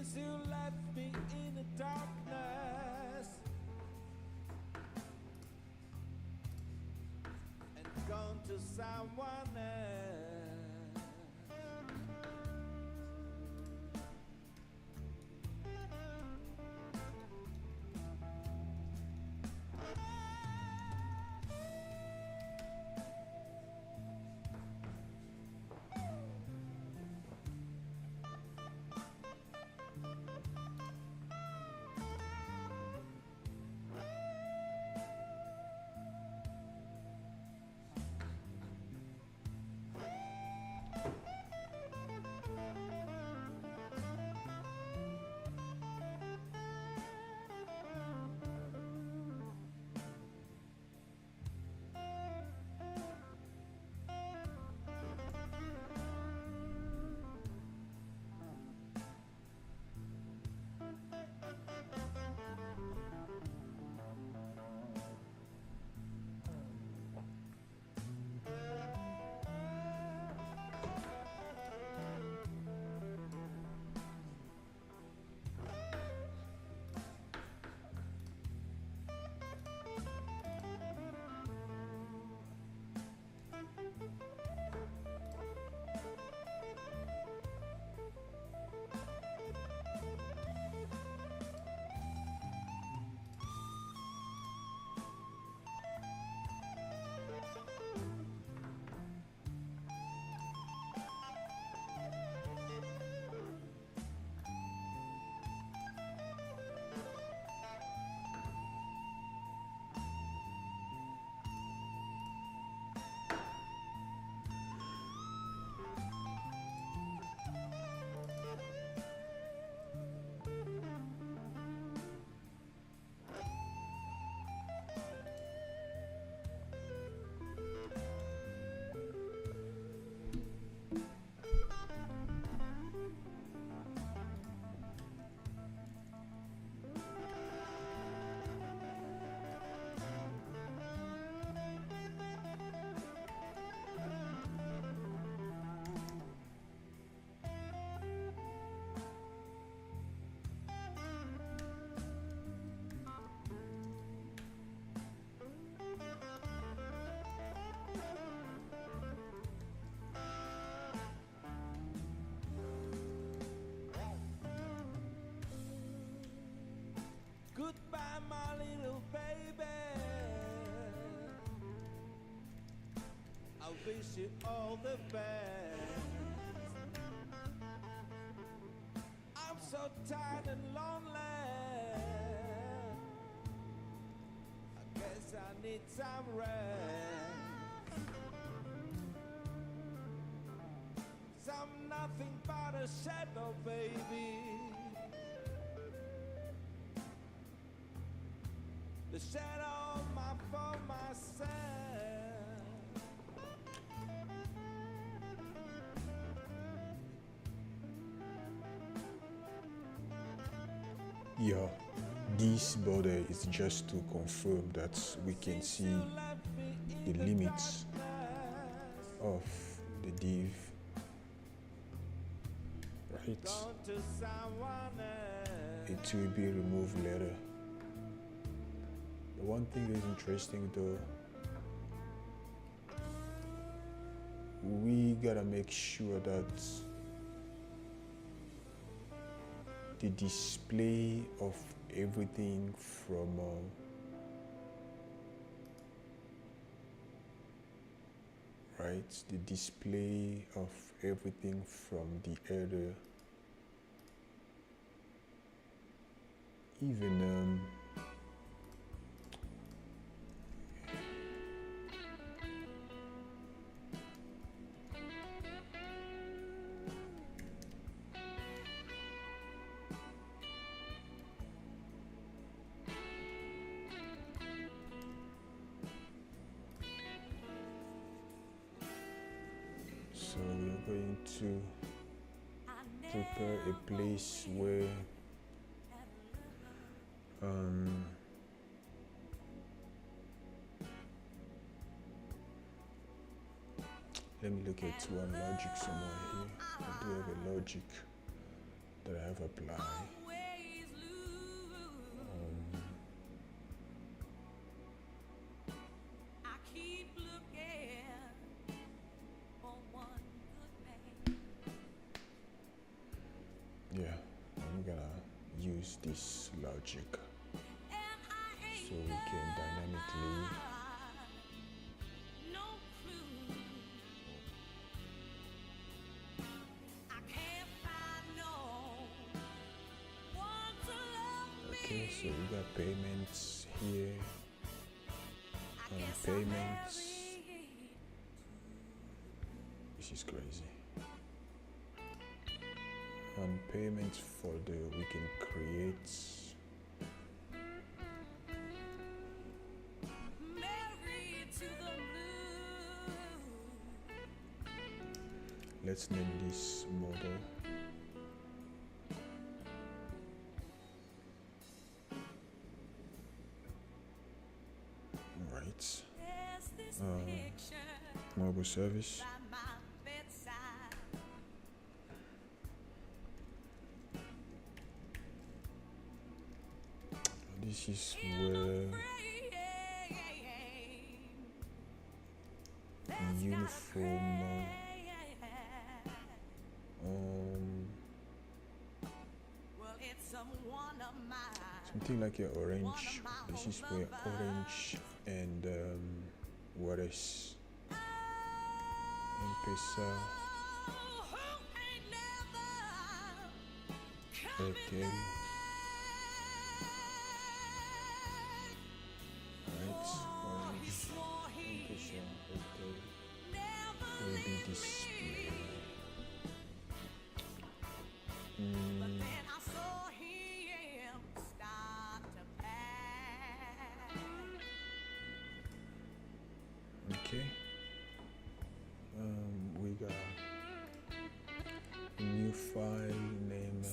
Since you left me in the darkness and gone to someone else. Goodbye, my little baby. I wish you all the best. I'm so tired and lonely. I guess I need some rest. I'm nothing but a shadow, baby. The shadow for myself. Yeah, this border is just to confirm that we can see the limits of the div, right? It will be removed later. One thing that is interesting though, we gotta make sure that the display of everything from right, the display of everything from the header, even so we're going to prepare a place where let me look at one logic somewhere here. I do have a logic. that I have applied. Yeah, I'm gonna use this logic so we can dynamically okay, so we got payments here and payments. This is crazy. And payments for we can create let's name this model right mobile service. This is where uniform something like an orange. This is where orange and what is M-Pesa, Airtel, right? Orange, M-Pesa, Airtel will be displayed. Okay. We got a new file name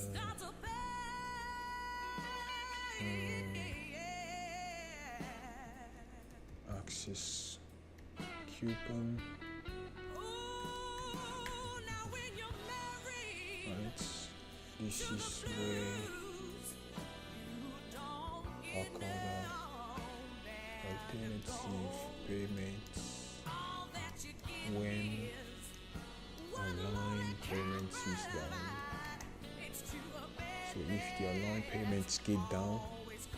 access coupon. Right. This is where alternative payments when online payments is down. So if the online payments get down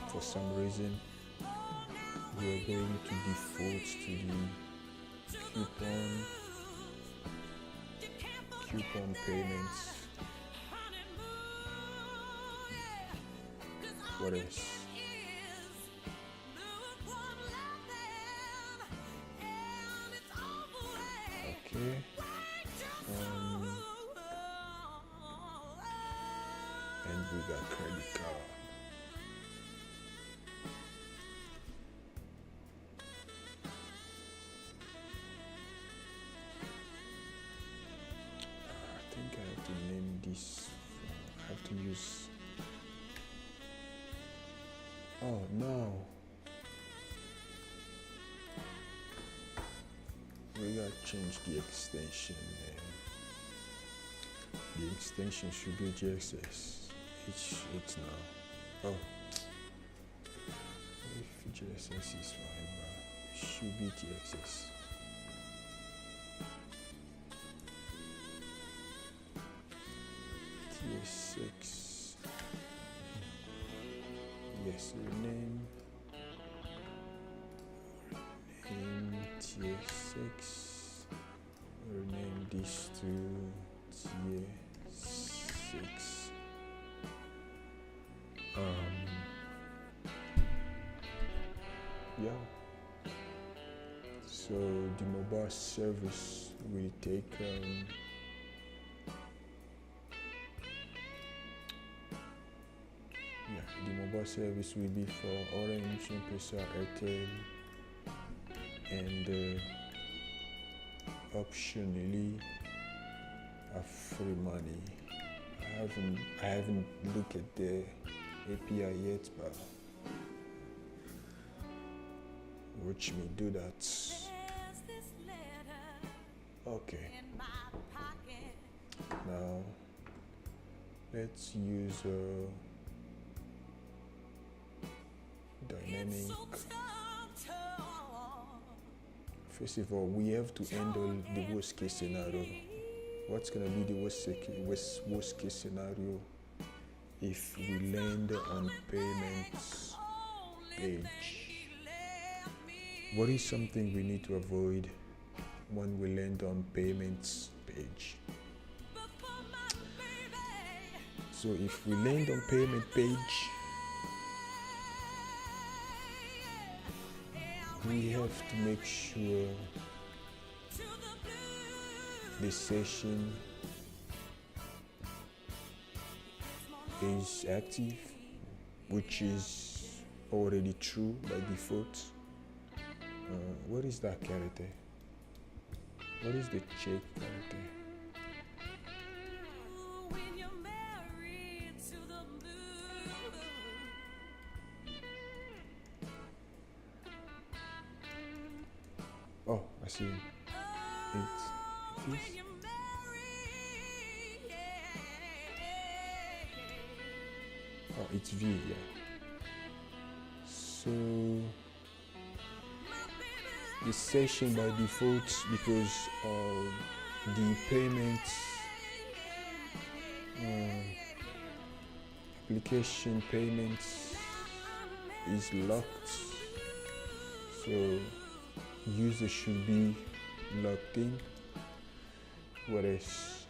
for some reason, we are going to default to the coupon payments. What else? Okay. And we got credit card. I think I have to name this. I have to use. Oh no. We gotta change the extension. The extension should be GXS. It's now. Oh. If GXS is fine, but it should be TXS. TS6. Yes, rename TS6. Rename this to TS6. Yeah. So the mobile service will take the mobile service will be for Orange, M-Pesa, Airtel, and optionally a free money. I haven't looked at the API yet, but watch me do that. Okay. Now Let's use dynamic. First of all, we have to handle the worst case scenario. What's gonna be the worst case scenario if we land on payments page? What is something we need to avoid when we land on payments page? So if we land on payment page, we have to make sure the session is active, which is already true by default. What is that character? What is the check character? Oh, I see. It is. Oh, it's V, yeah. So the session by default, because of the payment application payments is locked, so user should be logged in, whereas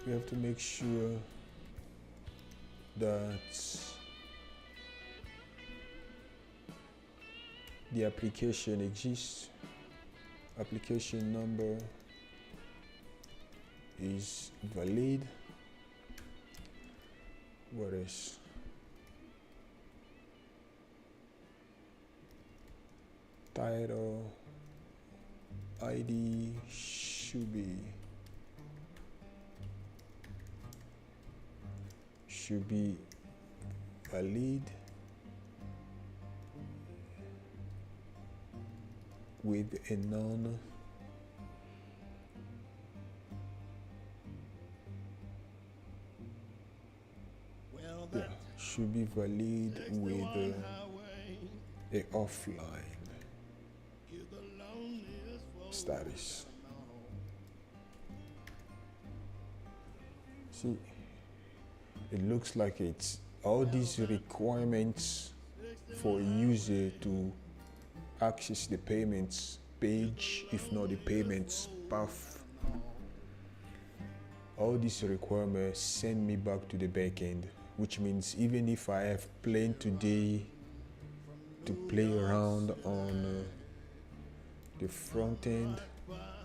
we have to make sure that the application exists, application number is valid, whereas title ID should be valid with a none should be valid with a offline status. See, it looks like it's all these requirements for a user to access the payments page, if not the payments path. All these requirements send me back to the backend, which means even if I have planned today to play around on the front end,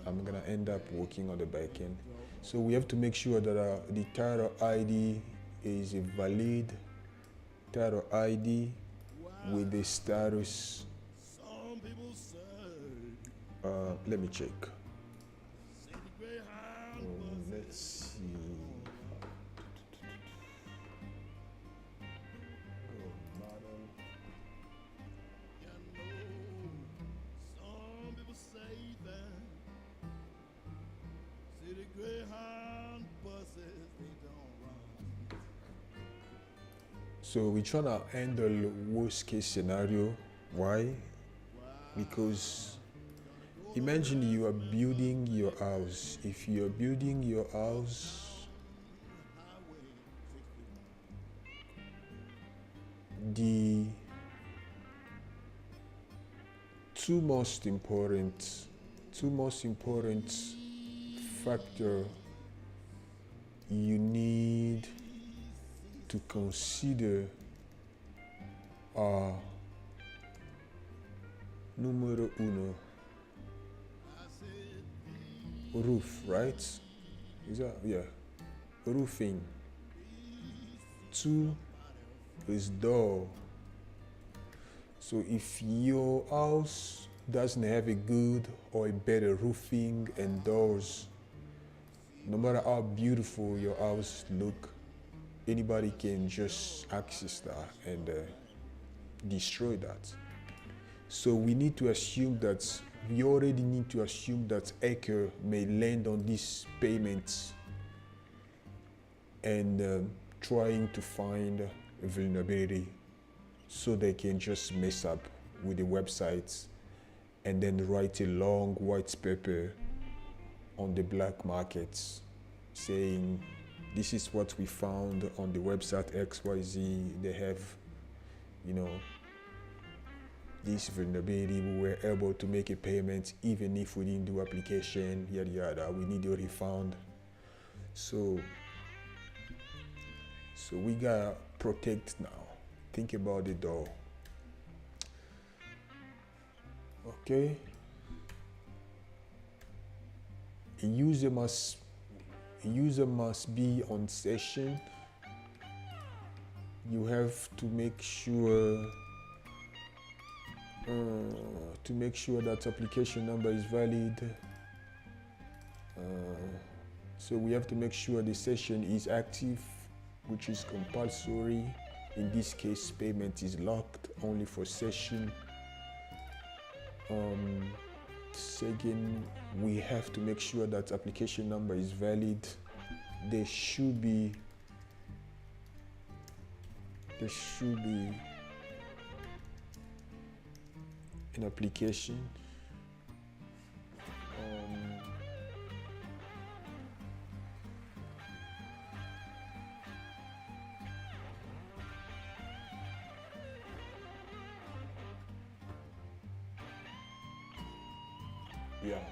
I'm gonna end up working on the backend. So we have to make sure that the title ID is a valid title ID with the status. Let me check. Let's see. So we're trying to handle worst case scenario. Why? Because imagine you are building your house. If you are building your house, the two most important factor you need to consider are numero uno, roof, right? Is that, yeah, roofing. 2 is door. So if your house doesn't have a good or a better roofing and doors, no matter how beautiful your house look, anybody can just access that and destroy that. So we need to assume that, we already need to assume that hacker may land on these payments and trying to find a vulnerability so they can just mess up with the websites and then write a long white paper on the black markets saying this is what we found on the website XYZ. They have, this vulnerability. We were able to make a payment even if we didn't do application, yada yada. We need a refund. So we gotta protect now. Think about it though. Okay. A user must be on session. You have to make sure that application number is valid. So we have to make sure the session is active, which is compulsory. In this case, payment is locked only for session. Second, we have to make sure that application number is valid. There should be an application. Yeah,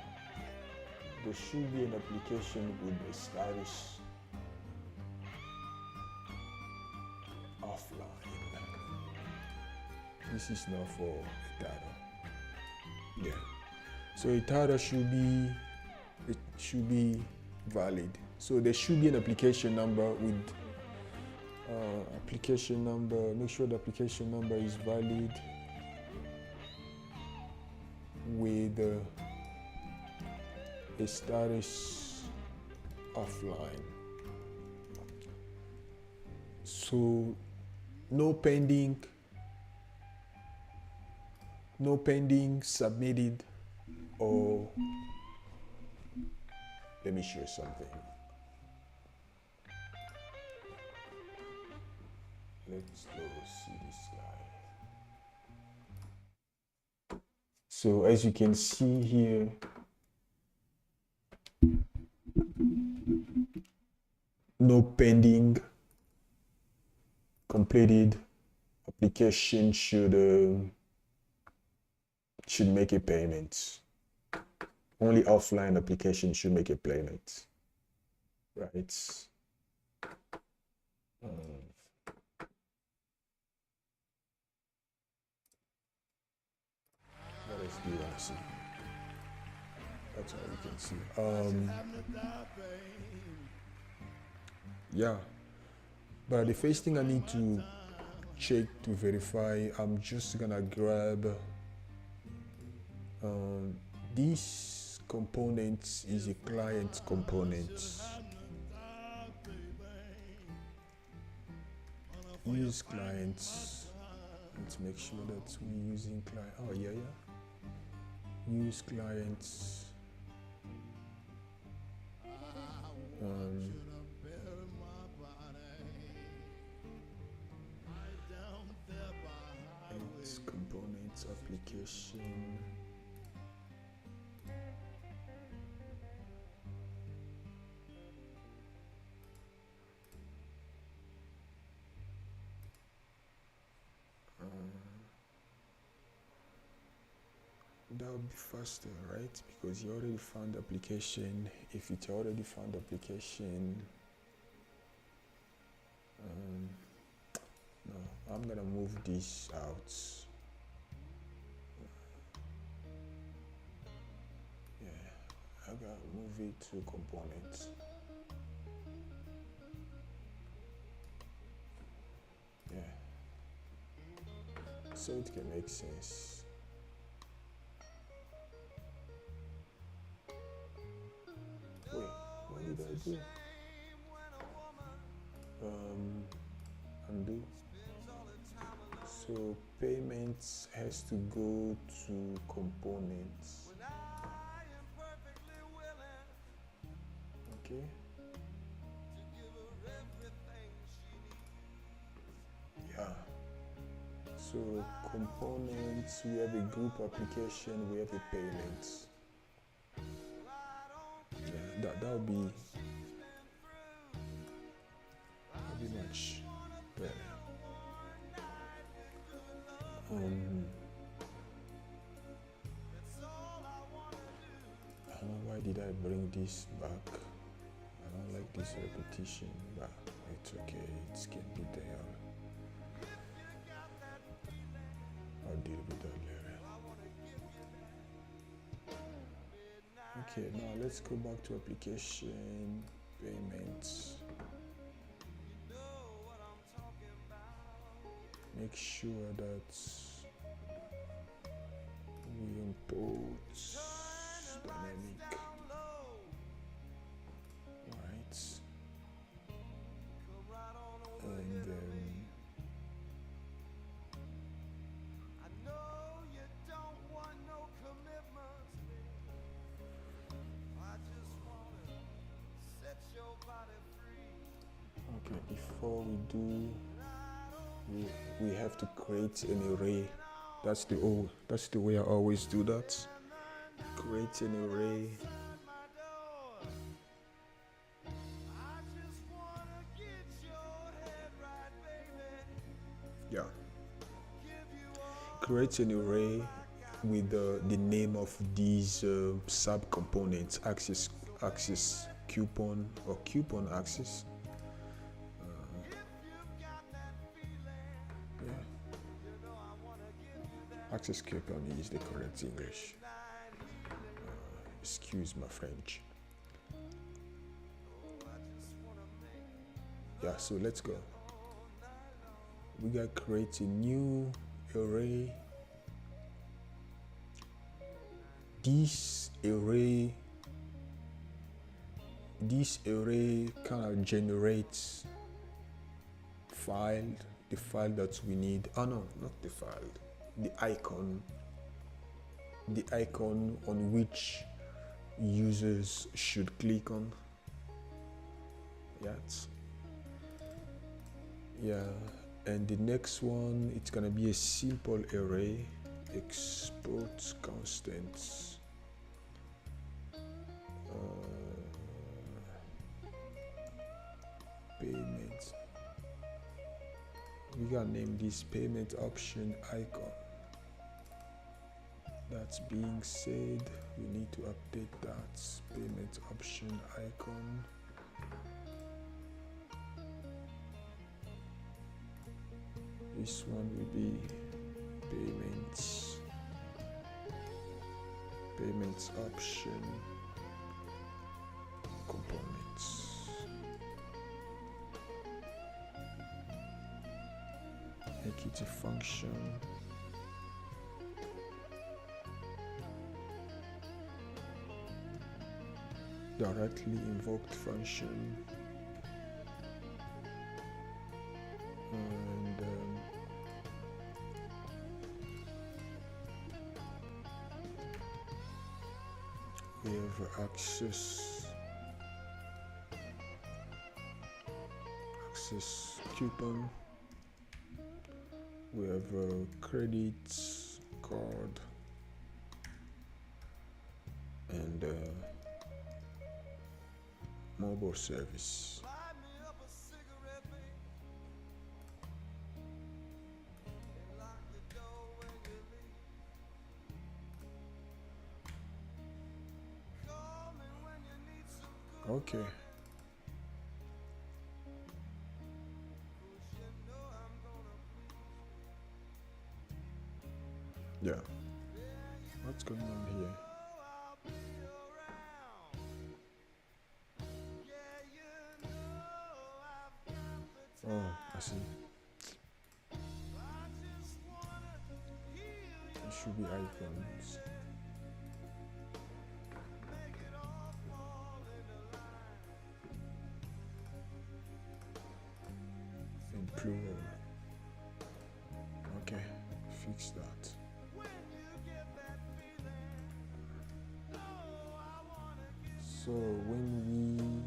there should be an application with the status offline. This is not for a title. Yeah, so a title should be valid. So there should be an application number with application number. Make sure the application number is valid with a status offline. So no pending, submitted, or let me share something. Let's go see this guy. So as you can see here, no pending, completed. Application should make a payment. Only offline application should make a payment, right? What else do you want to see? That's all you can see. Yeah, but the first thing I need to check to verify, I'm just gonna grab this component is a client component. Use clients. Let's make sure that we're using client. Oh yeah. Use clients. It's components application. That would be faster, right? Because you already found the application. If it's already found the application, no, I'm gonna move this out. Yeah, I gotta move it to components. Yeah, so it can make sense. Wait, what did I do? Undo. So payments has to go to components. Okay. So components, we have a group application, we have a payments. Yeah, that'll be much better. I don't know why did I bring this back. I don't like this repetition, but it's okay, it can be there. I'll deal with that later. Okay, now let's go back to application, payments. Make sure that we import dynamic. Right. And then okay, before we do, we have to create an array. That's the way I always do that. Create an array. Yeah. Create an array with the name of these sub-components, axis coupon or coupon axis. Axis coupon is the correct English. Excuse my French. Yeah, so let's go. We gotta create a new array. This array kind of generates the file that we need. Oh no, not the file. The icon on which users should click on. Yeah, and the next one, it's gonna be a simple array. Export constants. Payment. We gotta name this payment option icon. That's being said, we need to update that payment option icon. This one will be payments option components. Make it a function. Directly invoked function, and we have access coupon. We have a credit card and mobile service. Okay. Yeah. What's going on here? Oh, I see. It should be icons. In plural. Okay, fix that. So when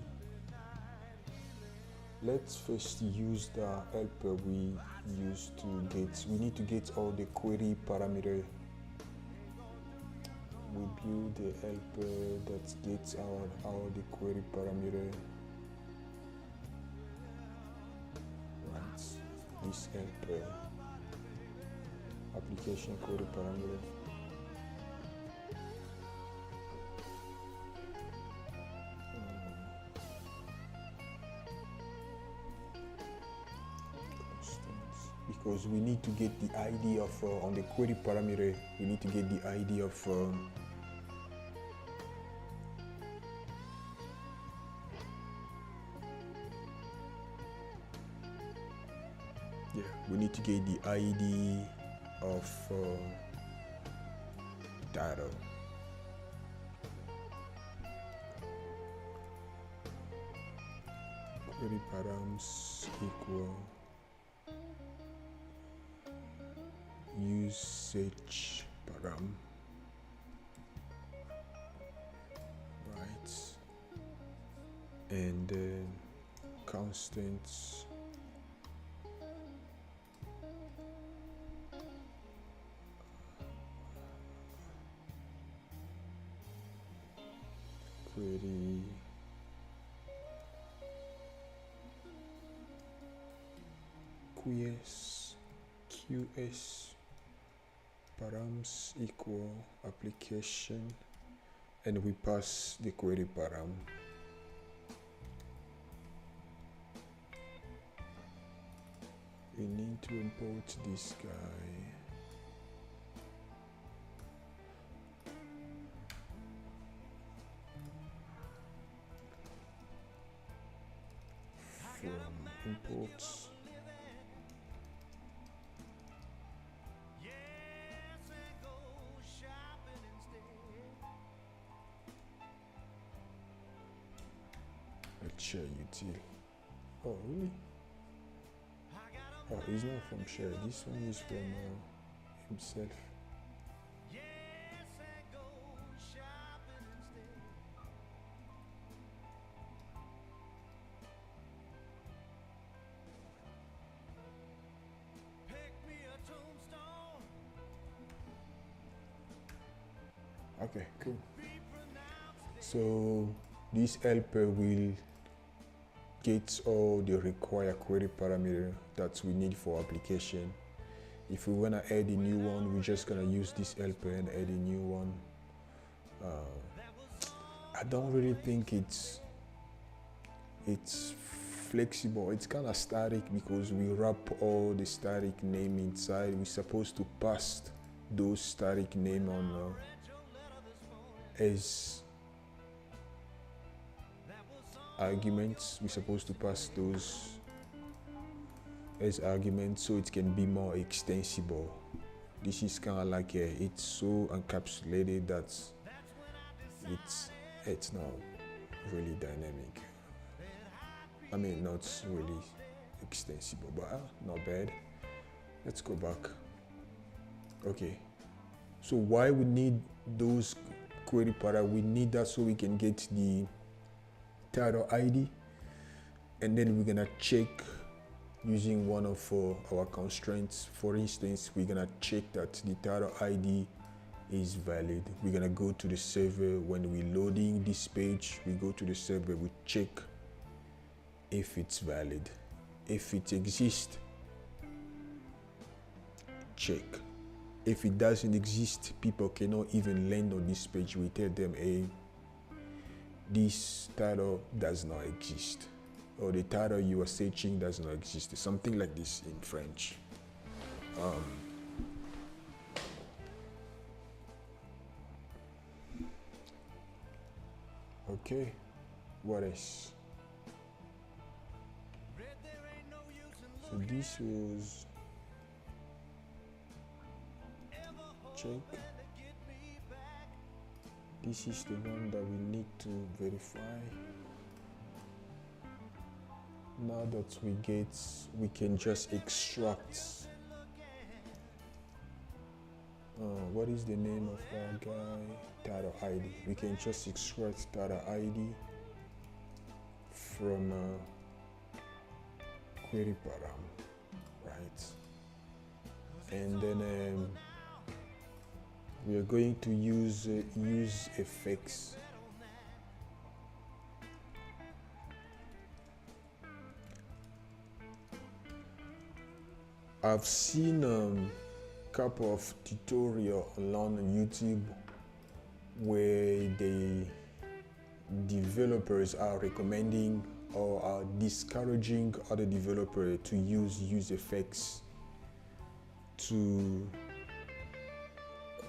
Let's first use the helper we used to get. We need to get all the query parameter. We build the helper that gets all the query parameter. Right, this helper application query parameter. Because we need to get the ID of on the query parameter, we need to get the ID of we need to get the ID of title. Query params equal usage param, right, and then constants query QS params equal application, and we pass the query param. We need to import this guy. From imports. Share util. Oh really? Oh, he's not from share. This one is from himself. Okay, cool. So this helper will get all the required query parameter that we need for application. If we want to add a new one, we're just gonna use this helper and add a new one. I don't really think it's flexible. It's kind of static because we wrap all the static name inside. We're supposed to pass those static name on as arguments. We're supposed to pass those as arguments so it can be more extensible. This is kind of like it's so encapsulated that it's not really dynamic. I mean, not really extensible, but not bad. Let's go back. Okay, so why we need those query para? We need that so we can get the title ID, and then we're gonna check using one of our constraints. For instance, we're gonna check that the title ID is valid. We're gonna go to the server. When we're loading this page, we go to the server, we check if it's valid. If it exists, check. If it doesn't exist, people cannot even land on this page. We tell them, hey, this title does not exist, or the title you are searching does not exist. Something like this in French. Okay, what else? So this was check. This is the one that we need to verify. Now that we can just extract. What is the name of that guy? Title ID. We can just extract title ID from query param, right? And then we are going to use effects. I've seen couple of tutorial online on YouTube where the developers are recommending or are discouraging other developers to use effects to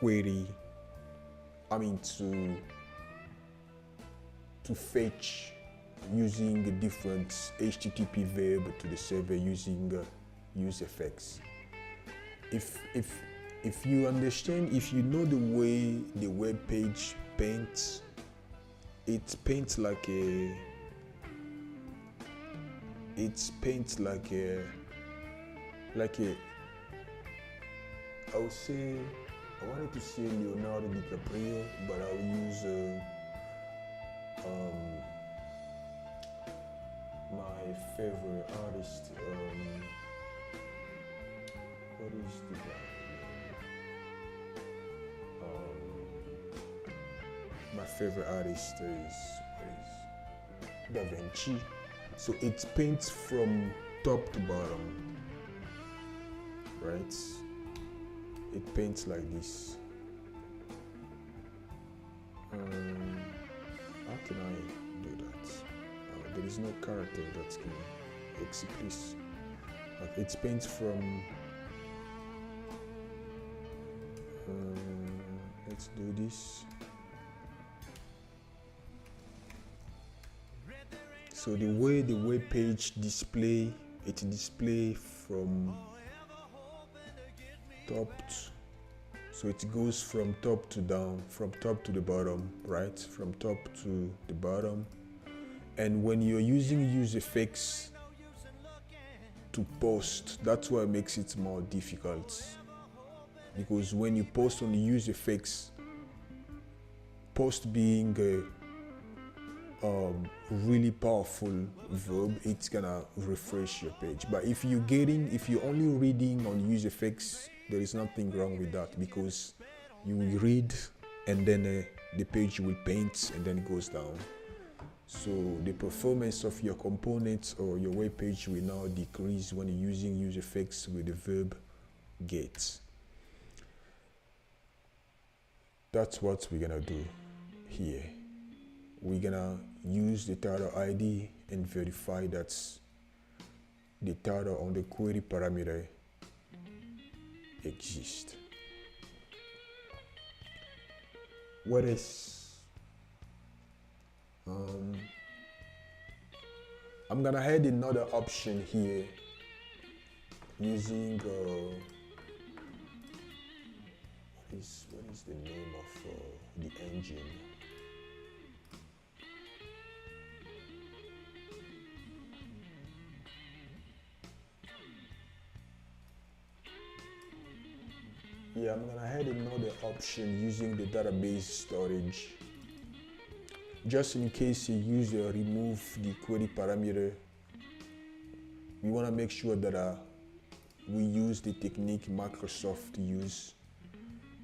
query, to fetch using a different HTTP verb to the server using use effects. If you understand, if you know the way the web page paints, it paints like a I would say, I wanted to say Leonardo DiCaprio, but I'll use my favorite artist. What is the guy? My favorite artist is Da Vinci. So it paints from top to bottom, right? It paints like this. How can I do that? There is no character that can express. It paints from. Let's do this. So the way the web page display, it display from top so it goes from top to down, from top to the bottom, right? From top to the bottom. And when you're using use effects to post, that's what makes it more difficult. Because when you post on the use effects, post being a really powerful verb, it's gonna refresh your page. But if you're only reading on use effects, there is nothing wrong with that, because you will read and then the page will paint and then it goes down. So the performance of your components or your web page will now decrease when you're using use effects with the verb get. That's what we're gonna do here. We're gonna use the title ID and verify that the title on the query parameter exists. What is I'm gonna add another option here using what is the name of the engine? Yeah, I'm gonna add another option using the database storage. Just in case a user remove the query parameter, we wanna make sure that we use the technique Microsoft use.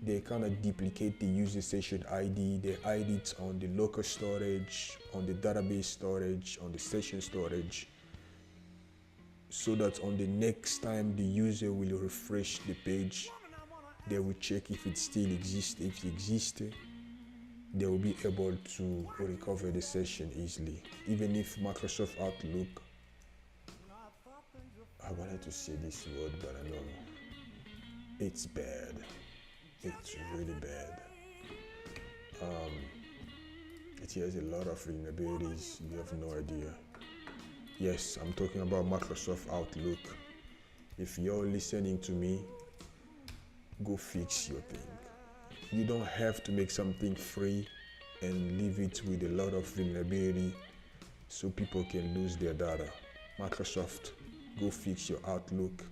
They kind of duplicate the user session ID, they hide it on the local storage, on the database storage, on the session storage, so that on the next time the user will refresh the page, they will check if it still exists. If it exists, they will be able to recover the session easily. Even if Microsoft Outlook, I wanted to say this word, but I know it's bad. It's really bad. It has a lot of vulnerabilities. You have no idea. Yes, I'm talking about Microsoft Outlook. If you're listening to me, go fix your thing. You don't have to make something free and leave it with a lot of vulnerability so people can lose their data. Microsoft, go fix your Outlook.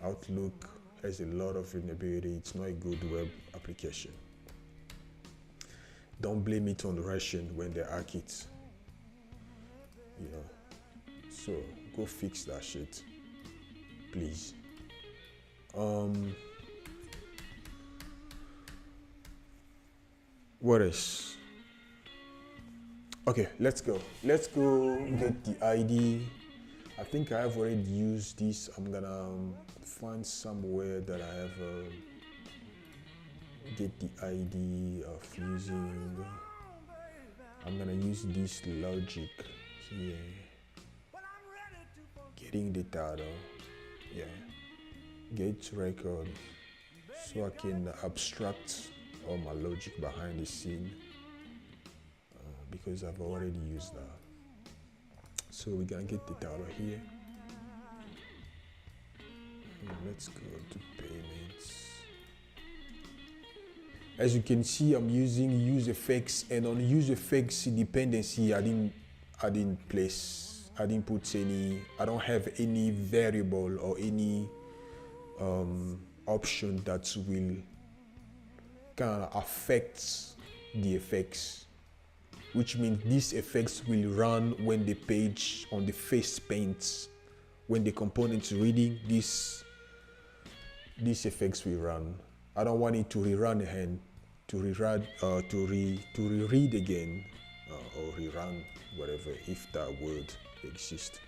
Outlook has a lot of vulnerability. It's not a good web application. Don't blame it on the Russian when they hack it. So go fix that shit, please. What else? Okay, let's go get the ID. I think I have already used this. I'm gonna find somewhere that I have get the ID of using. I'm gonna use this logic here. Getting the title, yeah. Get record, so I can abstract all my logic behind the scene because I've already used that. So we're gonna get the title here. Let's go to payments. As you can see, I'm using use effects, and on use effects dependency, I didn't put any. I don't have any variable or any option that will kind of affect the effects, which means these effects will run when the page on the face paints. When the component's reading, these effects will run. I don't want it to rerun again, to reread again, or rerun, whatever, if that word exists.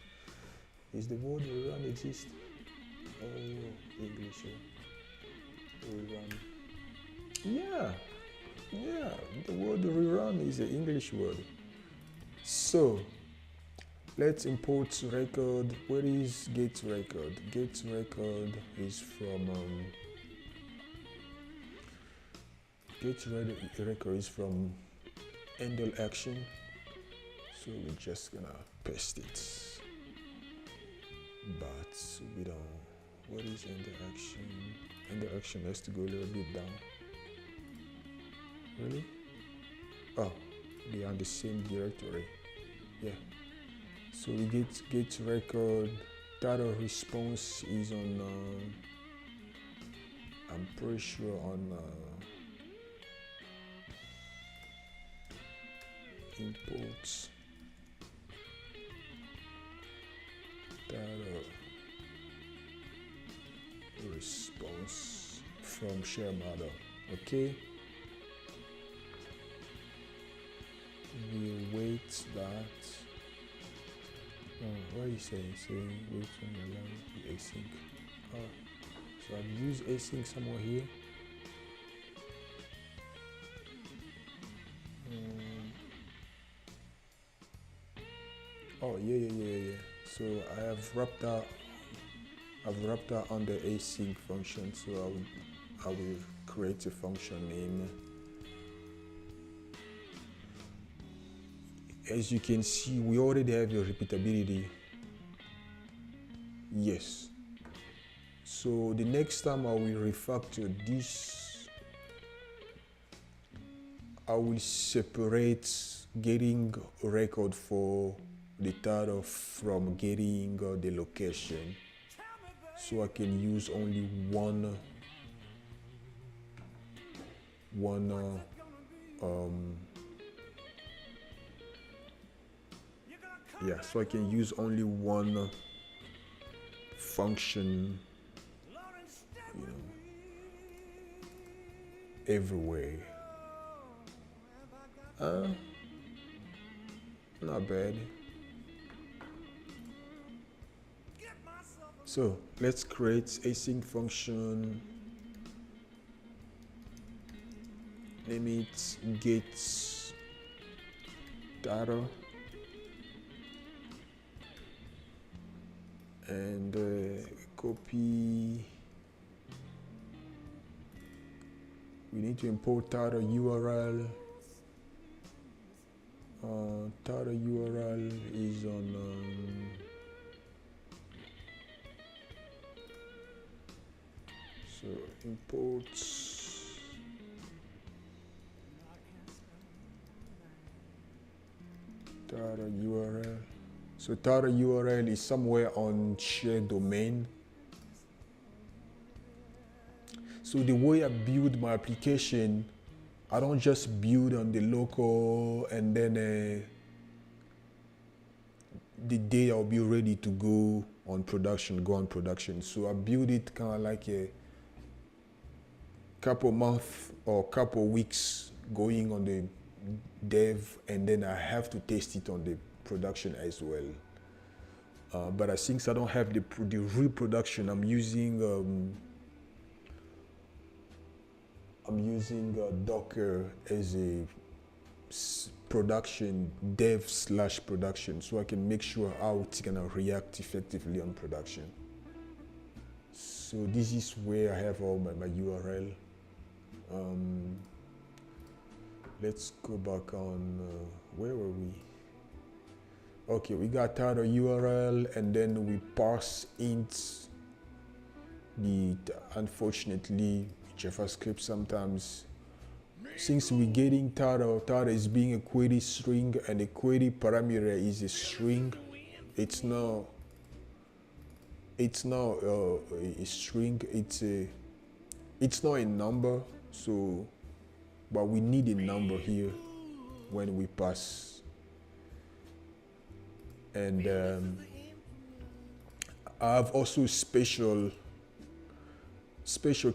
Is the word rerun exist? Oh, English. Rerun. Yeah, the word rerun is an English word. So, let's import record. Where is get record? Get record is from record is from handle action. So we're just gonna paste it. But we don't. What is handle action? Handle action has to go a little bit down. Really? Oh, they are in the same directory. Yeah. So we get record. Title response is on. I'm pretty sure on imports. Title response from share model. Okay. We'll wait that. What are you saying? Saying wait on your line async. Oh, so I've used async somewhere here. Oh yeah. So I have wrapped that. I've wrapped that under async function. So I will create a function name. As you can see, we already have a repeatability. Yes. So the next time I will refactor this, I will separate getting a record for the title from getting the location. So I can use only one so I can use only one function, everywhere. Not bad. So let's create async function. Name it get title. And copy. We need to import title URL. Title URL is on so imports title URL. So title URL is somewhere on shared domain. So the way I build my application, I don't just build on the local and then the day I'll be ready to go on production. So I build it kind of like a couple months or couple weeks going on the dev, and then I have to test it on the production as well. But since I don't have the reproduction, I'm using Docker as a production dev/production, so I can make sure how it's gonna react effectively on production. So this is where I have all my URL. Let's go back on where were we? Okay, we got title URL, and then we parse int unfortunately JavaScript sometimes, since we're getting title is being a query string, and the query parameter is a string. It's not a string, it's not a number. So but we need a number here when we pass. And I have also special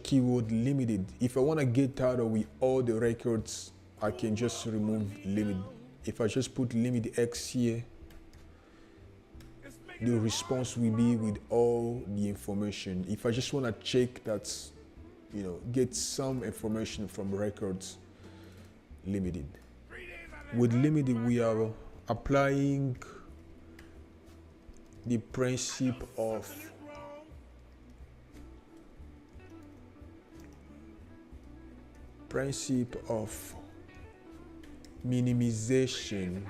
keyword limited. If I want to get title with all the records, I can just remove limit. If I just put limit X here, the response will be with all the information. If I just want to check that, get some information from records, limited. With limited, we are applying the principle of minimization.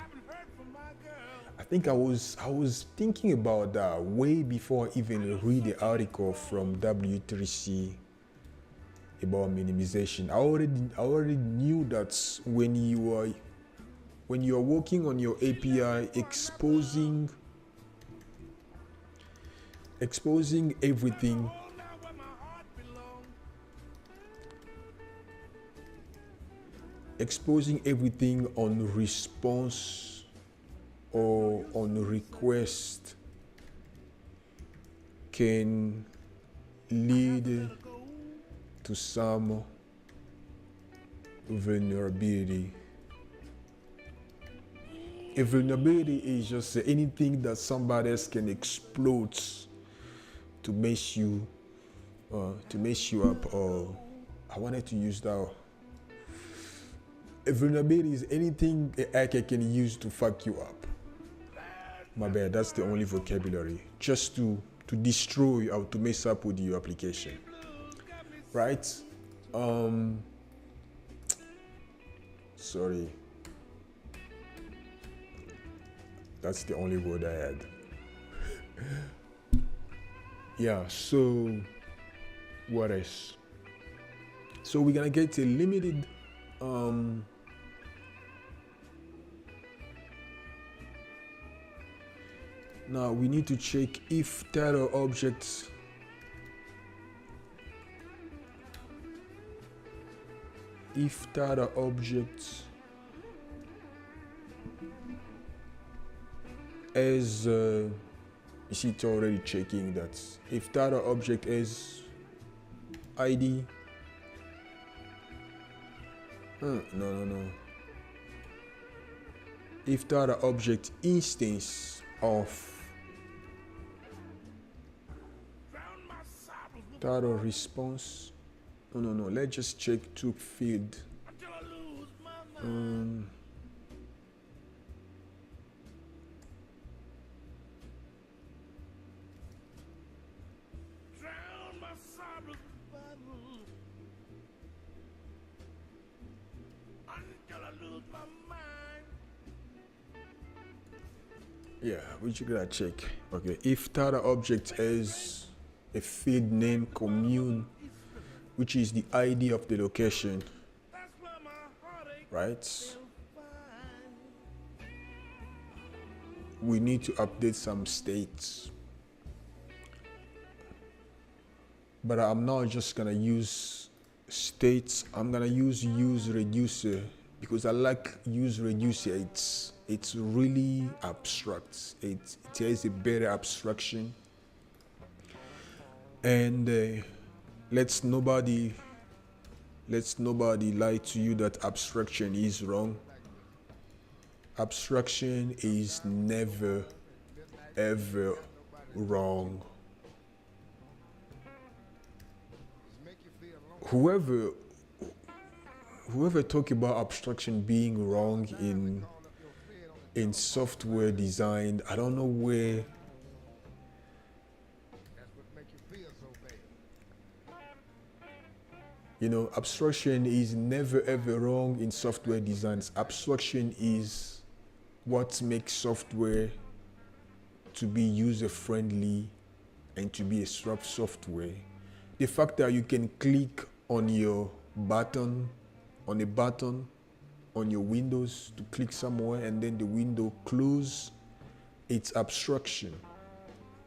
I think I was thinking about that way before I even read the article from W3C about minimization. I already knew that when you are working on your API, exposing everything on response or on request can lead to some vulnerability. A vulnerability is just anything that somebody else can exploit to mess you up. Or I wanted to use that. A vulnerability is anything a hacker can use to fuck you up. My bad, that's the only vocabulary. Just to destroy or to mess up with your application. Right? Sorry. That's the only word I had. Yeah, so what else? So we're gonna get a limited now we need to check if title objects as you see, it's already checking that if title object is ID. No. If title object instance of title response. No. Let's just check to field. Yeah, we should gotta check. Okay, if title object is a field name commune, which is the ID of the location, right? We need to update some states. But I'm not just gonna use states. I'm gonna use reducer because I like use reducer. It's really abstract. It has a better abstraction, and let's nobody lie to you that abstraction is wrong. Abstraction is never ever wrong. Whoever talk about abstraction being wrong in software design, I don't know where abstraction is never ever wrong in software designs. Abstraction is what makes software to be user friendly and to be a software. The fact that you can click on a button on your Windows to click somewhere and then the window close, it's abstraction.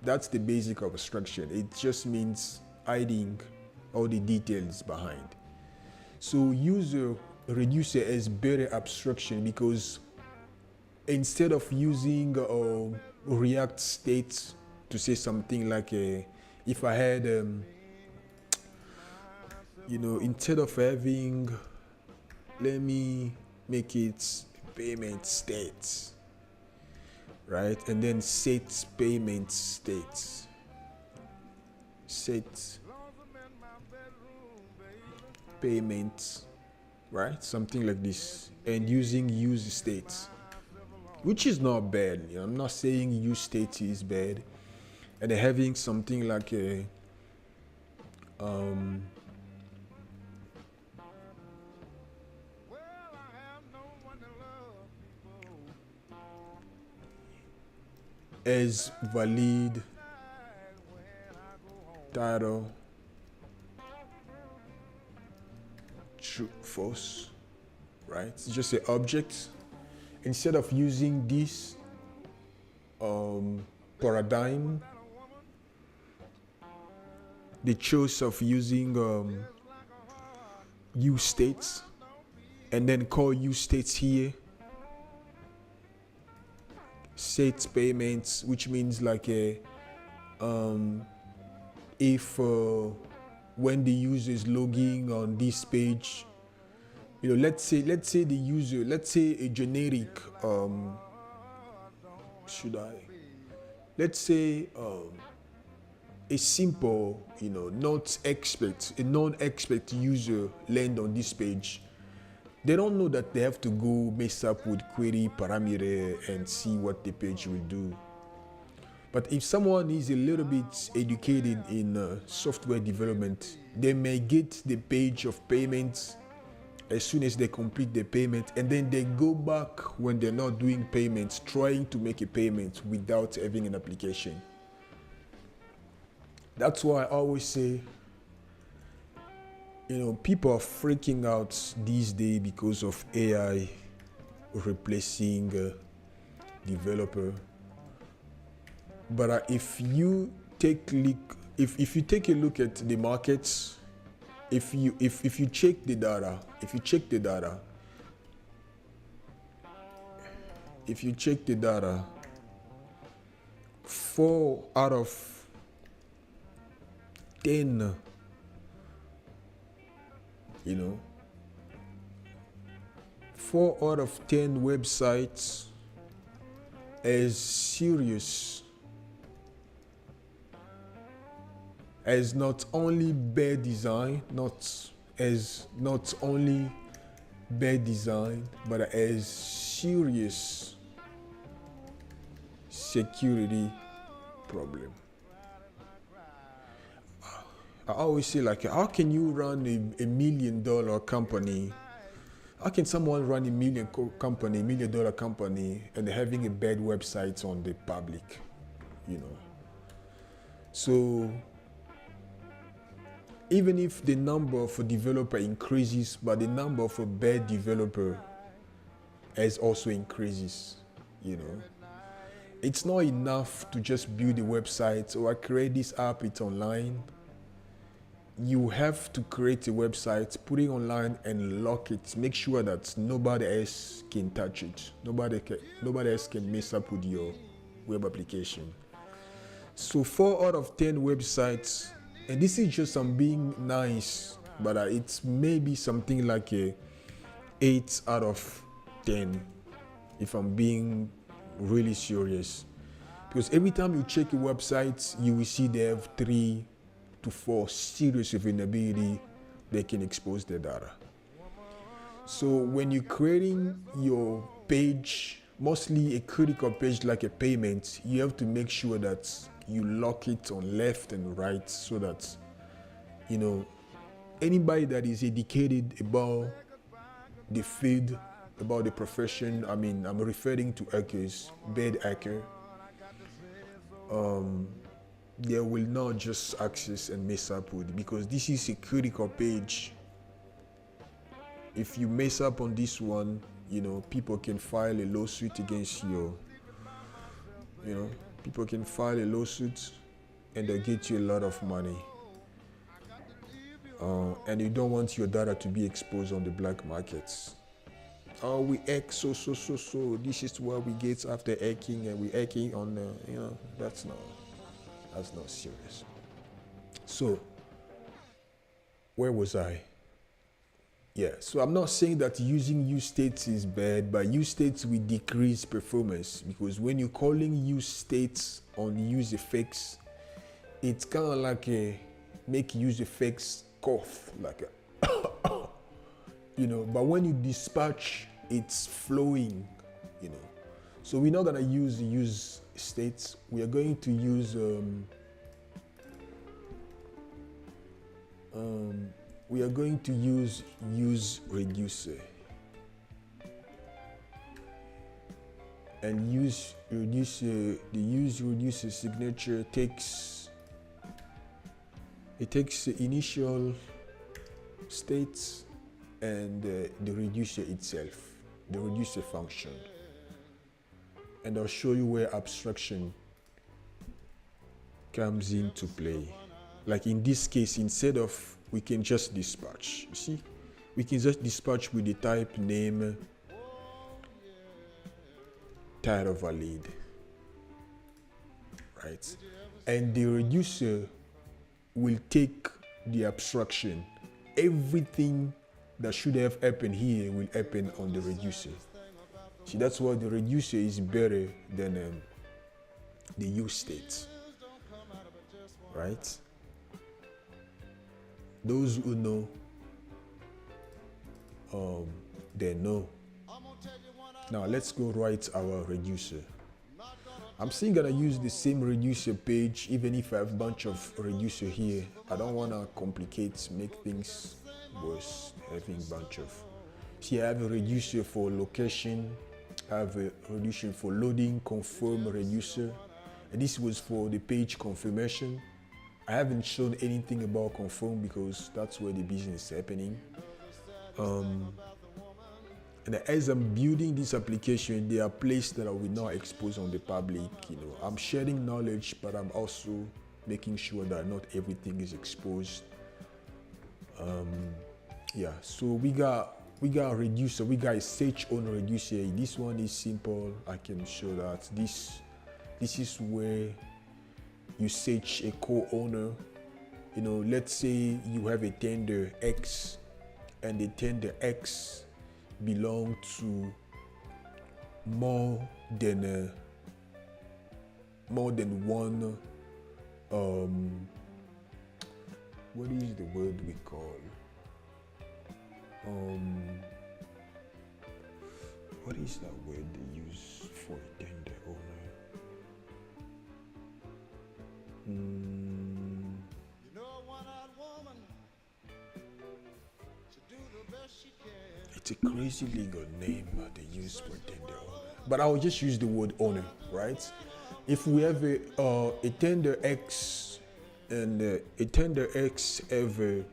That's the basic of abstraction. It just means hiding all the details behind. So user reducer is better abstraction because instead of using React states to say something like if I had instead of having, let me make it payment states, right? And then set payment states, set payments, right? Something like this, and using use states, which is not bad. I'm not saying use state is bad, and having something like a as valid title, true, false, right? It's just an object. Instead of using this paradigm, they chose of using use states and then call use states here set payments, which means like a if when the user is logging on this page, let's say the user, let's say a generic let's say a simple, non-expert user land on this page. They don't know that they have to go mess up with query parameter and see what the page will do. But if someone is a little bit educated in software development, they may get the page of payments as soon as they complete the payment, and then they go back when they're not doing payments, trying to make a payment without having an application. That's why I always say, people are freaking out these days because of AI replacing developer. But if you take a look at the markets, if you check the data, 4 out of 10, 4 out of 10 websites as serious as not only bad design, not only bad design, but as serious security problem. I always say, like, how can you run a $1 million company? How can someone run $1 million company and having a bad website on the public? So even if the number of a developer increases, but the number of a bad developer as also increases, It's not enough to just build a website or I create this app, it's online. you have to create a website, put it online, and lock it. Make sure that nobody else can touch it. Nobody else can mess up with your web application. So 4 out of 10 websites, and this is just I'm being nice, but it's maybe something like a 8 out of 10 if I'm being really serious. Because every time you check a website, you will see they have 3 to 4 serious vulnerability that can expose their data. So when you're creating your page, mostly a critical page like a payment, you have to make sure that you lock it on left and right so that, you know, anybody that is educated about the field, about the profession, I mean, I'm referring to hackers, bad hacker, they will not just access and mess up with, because this is a critical page. If you mess up on this one, you know, people can file a lawsuit against you. You know, people can file a lawsuit and they'll get you a lot of money. And you don't want your data to be exposed on the black markets. Oh, we hack so. This is what we get after hacking, and we hacking on, you know, that's not serious. So, where was I? Yeah, so I'm not saying that using use states is bad, but use states will decrease performance, because when you're calling use states on use effects, it's kind of like a make use effects cough, like a you know, but when you dispatch, it's flowing, you know. So we're not gonna use use states. We are going to use use reducer. And use reducer, the use reducer signature takes the initial states and the reducer itself, the reducer function. And I'll show you where abstraction comes into play. Like in this case, instead of, we can just dispatch. You see, we can just dispatch with the type name title valid, right? And the reducer will take the abstraction. Everything that should have happened here will happen on the reducer. See, that's why the reducer is better than the use state, right? Those who know, they know. Now let's go write our reducer. I'm still gonna use the same reducer page, even if I have a bunch of reducer here. I don't wanna complicate, make things worse, having a bunch of. See, I have a reducer for location, I have a reducer for loading, confirm reducer, and this was for the page confirmation. I haven't shown anything about confirm because that's where the business is happening. And as I'm building this application, there are places that I will not expose on the public. You know, I'm sharing knowledge, but I'm also making sure that not everything is exposed. Yeah, so we got a reducer, we got a search on reducer. This one is simple. I can show that this is where you search a co-owner. You know, let's say you have a tender X, and the tender X belong to more than one. What is the word we call? What is that word they use for a tender owner? It's a crazy legal name that they use for tender owner. But I'll just use the word owner, right? If we have a tender X and a tender X have a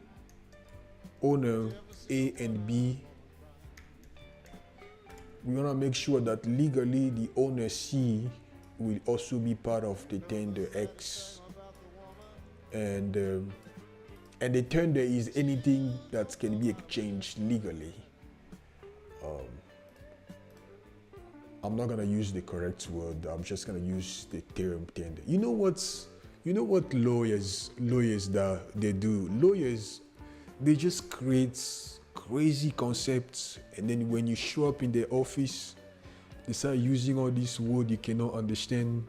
owner A and B, we want to make sure that legally the owner C will also be part of the tender X. And And the tender is anything that can be exchanged legally. I'm not gonna use the correct word. I'm just gonna use the term tender. You know what lawyers that they do? Lawyers, they just create crazy concepts, and then when you show up in the office, they start using all these words you cannot understand,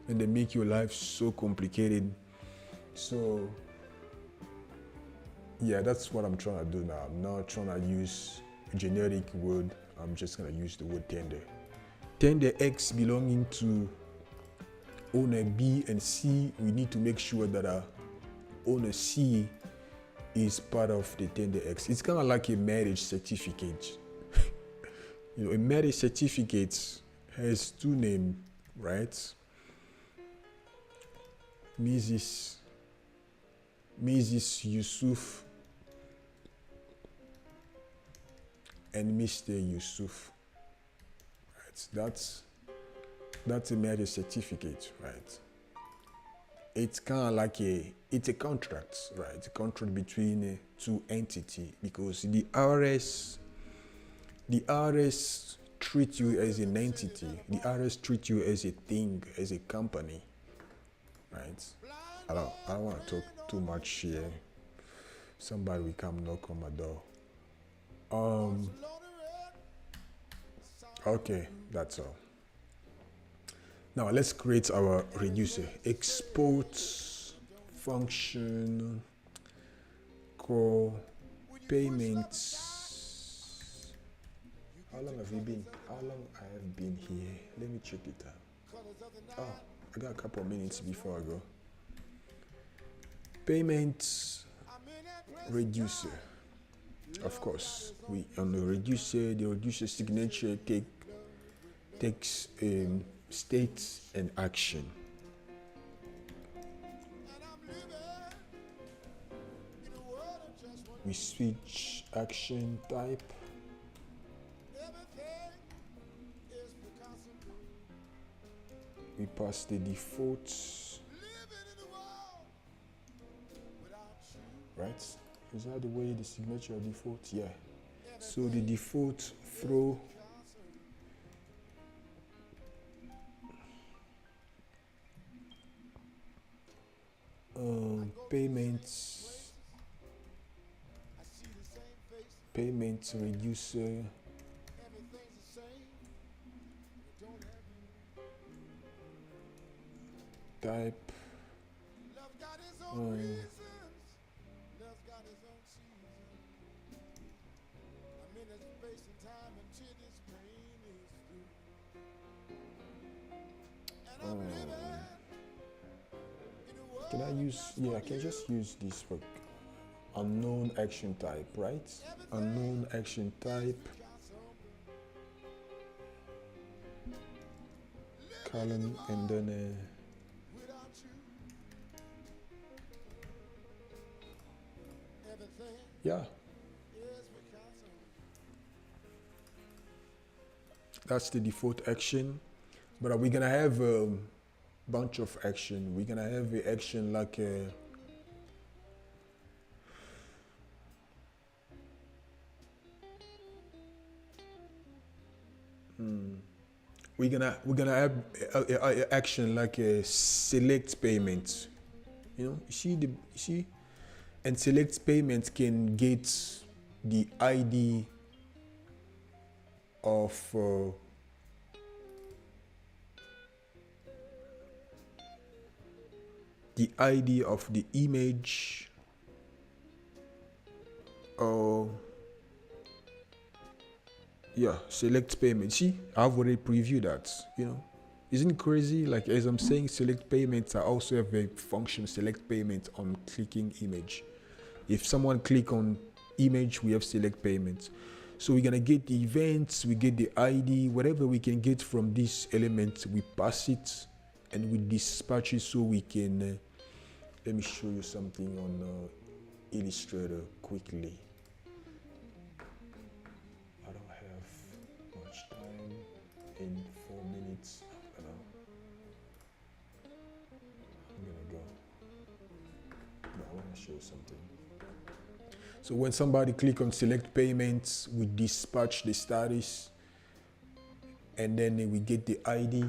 and they make your life so complicated. So yeah, that's what I'm trying to do now. I'm not trying to use a generic word. I'm just gonna use the word tender. Tender X belonging to owner B and C. We need to make sure that our owner C is part of the tender X. It's kind of like a marriage certificate. You know, a marriage certificate has two names, right? Mrs. Yusuf and Mr. Yusuf. Right? That's a marriage certificate, right? It's kind of like it's a contract, right? A contract between two entities, because the RS treat you as an entity. The RS treat you as a thing, as a company, right? I don't want to talk too much here. Somebody will come knock on my door. Okay, that's all. Now let's create our reducer. Export function call payments. How long have you been? How long I have been here? Let me check it out. Oh, I got a couple of minutes before I go. Payments reducer. Of course, we on the reducer signature takes state and action. We switch action type. We pass the default. Right? Is that the way the signature default? Yeah. So the default throw payments reducer type can I use, yeah, I can just use this for unknown action type, right? Unknown action type, column, and then yeah, that's the default action. But are we gonna have a bunch of action? We're gonna have an action like a we're gonna have a action like a select payment. You see, and select payment can get the ID of the image or yeah, select payment. See, I've already previewed that. Isn't it crazy? Like, as I'm saying, select payments, I also have a function select payment on clicking image. If someone click on image, we have select payments. So we're gonna get the events, we get the ID, whatever we can get from this element, we pass it and we dispatch it so we can. Let me show you something on Illustrator quickly. I don't have much time. In 4 minutes, I'm gonna go. But I want to show you something. So when somebody click on select payments, we dispatch the status, and then we get the ID.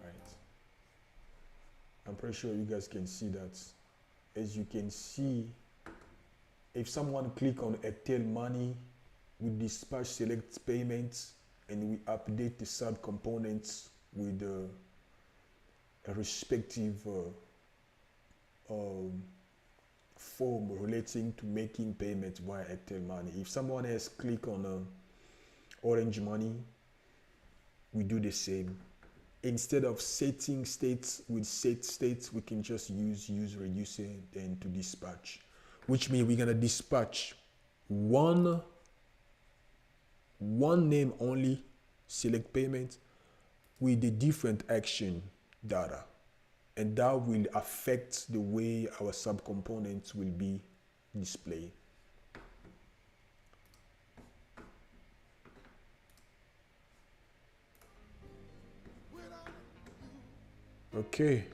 Right. I'm pretty sure you guys can see that. As you can see, if someone click on Airtel Money, we dispatch select payments and we update the sub components with a respective form relating to making payments via Airtel Money. If someone else click on Orange Money, we do the same. Instead of setting states with set states, we can just use reducer then to dispatch, which means we're gonna dispatch one name only select payment with the different action data, and that will affect the way our subcomponents will be displayed. Okay.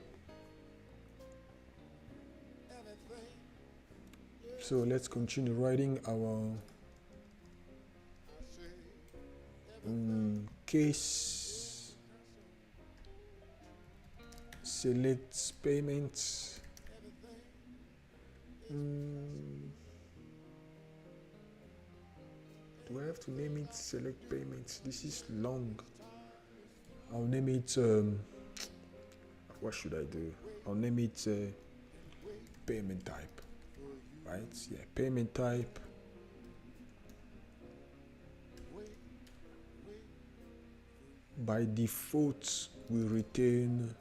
So let's continue writing our case select payments. Do I have to name it select payments? This is long. I'll name it what should I do? I'll name it payment type. Right? Yeah, payment type. By default, we return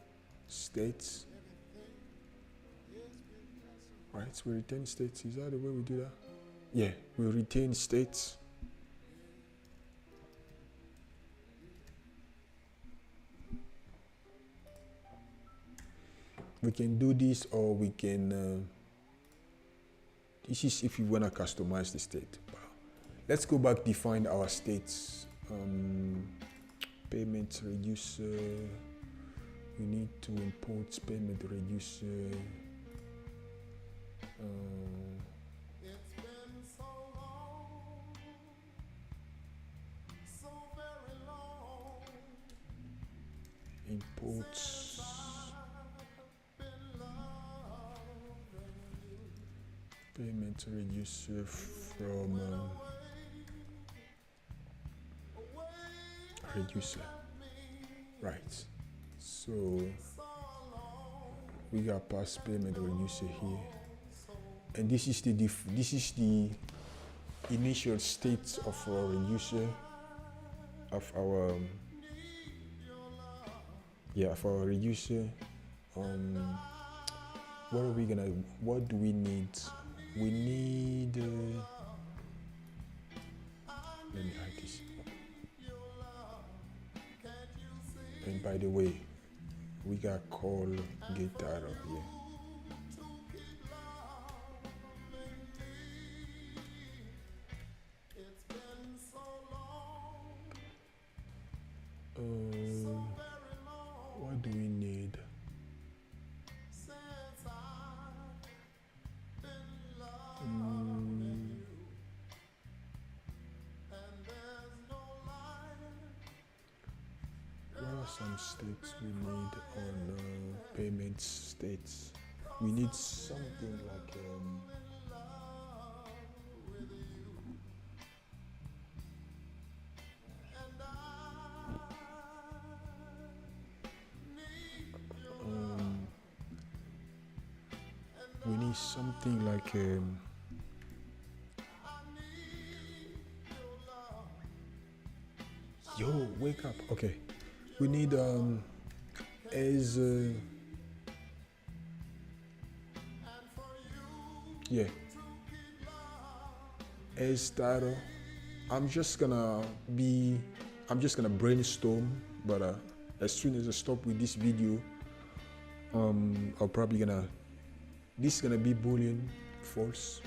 states. Right? We return states. Is that the way we do that? Yeah, we return states. We can do this, or we can this is if you want to customize the state. Let's go back, define our states. Payment reducer. We need to import payment reducer. It's been so long, so very long. Imports. Payment reducer from reducer. Right. So we got past payment reducer here, and this is the initial state of our reducer of our reducer. What do we need? We need let me hide this. And by the way, we got call get title here. What do we need? Some states we need on payment states. We need something like we need something like yo, wake up. Okay. We need as as title. I'm just gonna brainstorm, but as soon as I stop with this video, I'll probably this is gonna be boolean false.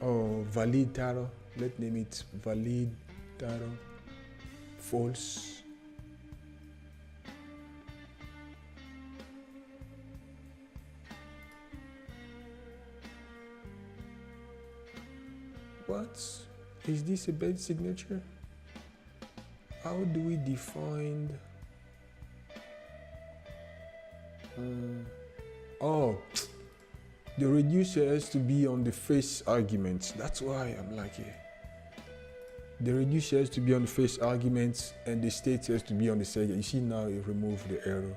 Oh, valid title. Let's name it valid title false. What? Is this a bad signature? How do we define? Oh, the reducer has to be on the face arguments. That's why I'm like, yeah. The reducer has to be on the face arguments and the state has to be on the second. You see now it removed the error.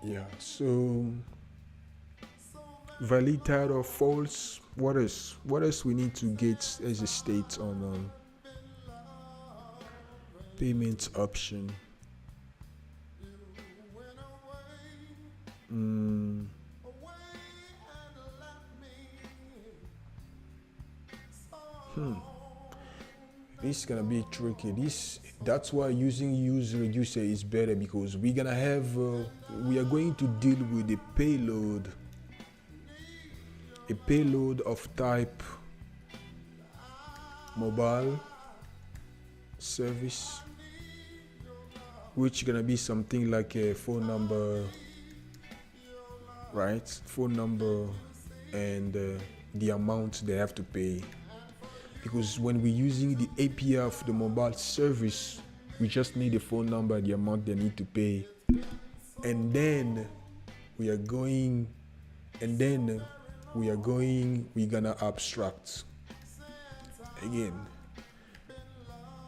Yeah, so valid title false. What else? What else we need to get as a state on payment option? This is gonna be tricky. That's why using use reducer is better, because we're gonna have we are going to deal with a payload of type mobile service, which is gonna be something like a phone number, right? Phone number and the amount they have to pay. Because when we're using the API of the mobile service, we just need the phone number, the amount they need to pay, and then we're gonna abstract. Again,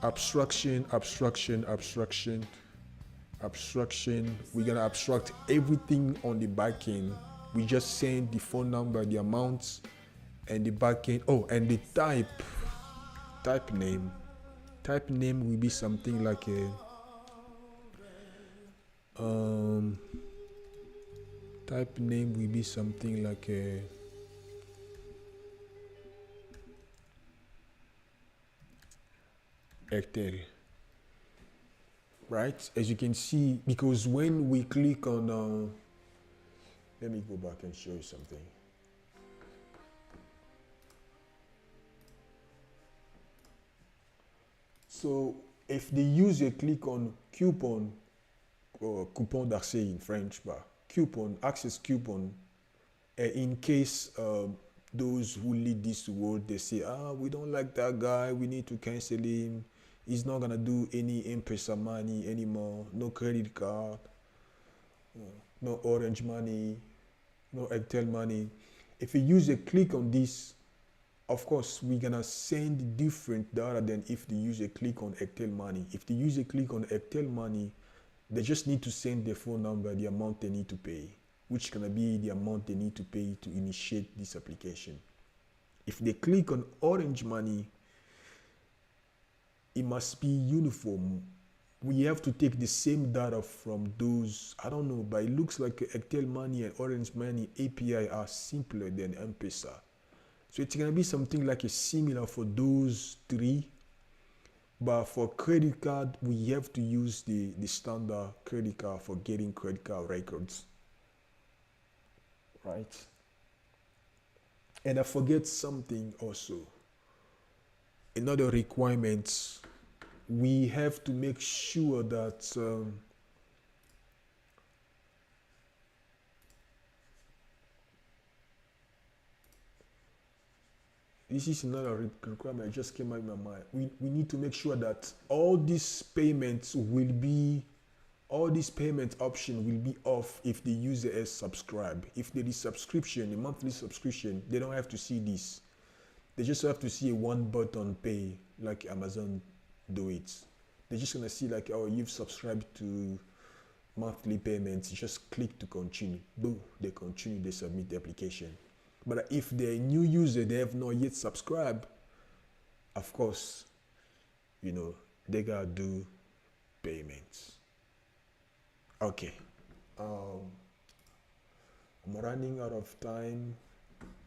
abstraction. We're gonna abstract everything on the backend. We just send the phone number, the amounts, and the backend. Oh, and the type name. Type name will be something like a type name will be something like a Airtel, right? As you can see, because when we click on let me go back and show you something. So if the user click on coupon, or coupon d'accès in French, but coupon, access coupon, in case those who lead this world, they say, we don't like that guy, we need to cancel him, he's not gonna do any M-Pesa money anymore, no credit card, no Orange money, no Airtel money. If a user click on this, of course, we're gonna send different data than if the user click on Airtel money. If the user click on Airtel money, they just need to send their phone number, the amount they need to pay, which is gonna be the amount they need to pay to initiate this application. If they click on Orange money, it must be uniform. We have to take the same data from those, I don't know, but it looks like Airtel money and Orange money API are simpler than M-Pesa. So it's gonna be something like a similar for those three, but for credit card, we have to use the standard credit card for getting credit card records, right? And I forget something also. Another requirement, we have to make sure that this is another requirement that just came out in my mind. We need to make sure that all these payment option will be off if the user is subscribed. If there is subscription, a monthly subscription, they don't have to see this. They just have to see a one button pay, like Amazon do it. They're just gonna see like, oh, you've subscribed to monthly payments. You just click to continue. Boom, they continue, they submit the application. But if they're a new user, they have not yet subscribed, of course, they gotta do payments. Okay. I'm running out of time.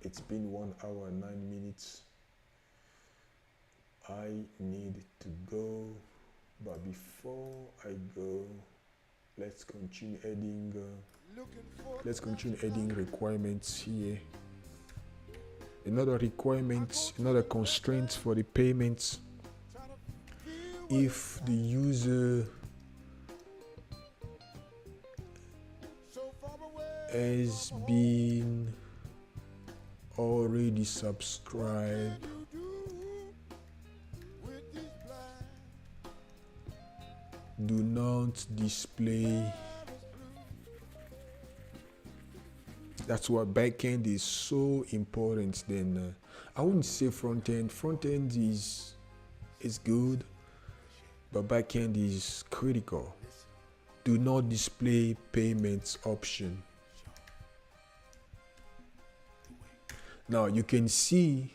It's been 1 hour and 9 minutes. I need to go, but before I go, let's continue adding requirements here. Another requirement, another constraint for the payments if the user has been already subscribed, do not display. That's why backend is so important. Then I wouldn't say front end. Front end is good, but backend is critical. Do not display payments option. Now you can see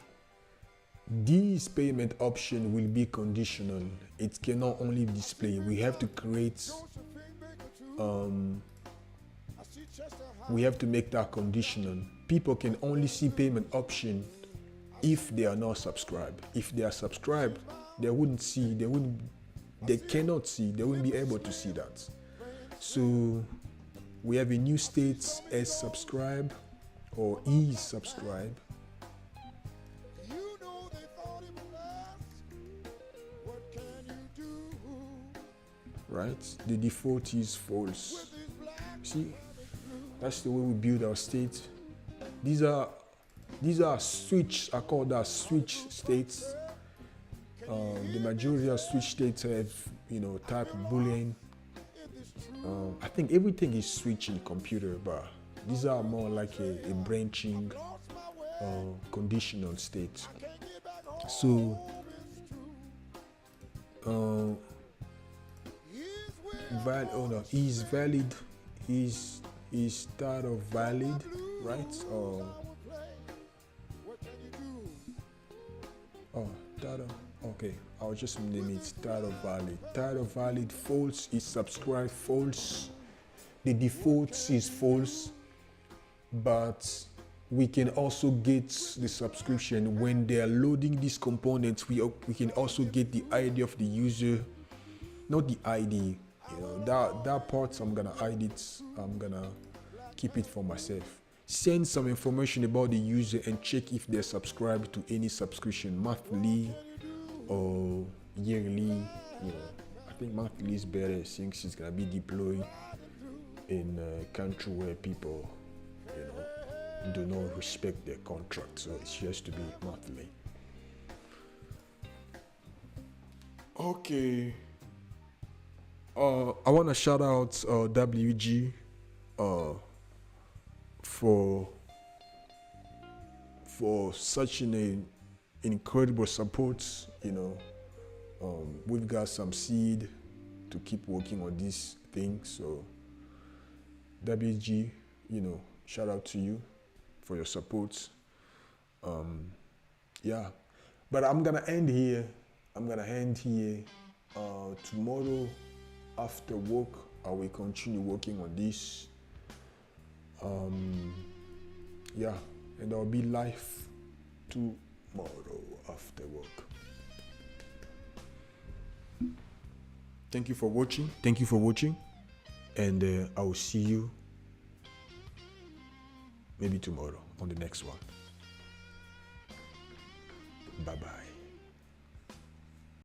this payment option will be conditional. It cannot only display. We have to create, we have to make that conditional. People can only see payment option if they are not subscribed. If they are subscribed, they wouldn't see, they cannot see, they wouldn't be able to see that. So we have a new state as subscribe or is subscribe. Right? The default is false. See, that's the way we build our state. These are switch. I call that switch states. The majority of switch states have, type boolean. I think everything is switch in computer, but these are more like a branching conditional state. So is valid, is start of valid, right? Okay, I'll just name it start of valid. Start of valid, false is subscribe, false. The default is false, but we can also get the subscription when they are loading these components. We can also get the ID of the user, not the ID. That part I'm gonna hide it. I'm gonna keep it for myself. Send some information about the user and check if they're subscribed to any subscription, monthly or yearly. I think monthly is better since it's gonna be deployed in a country where people, do not respect their contract. So it has to be monthly. Okay. I want to shout out WG for such an incredible support. We've got some seed to keep working on this thing. So WG, shout out to you for your support. Yeah, but I'm gonna end here. Tomorrow after work, I will continue working on this. Yeah, and I'll be live tomorrow after work. Thank you for watching. And I will see you maybe tomorrow on the next one. Bye-bye.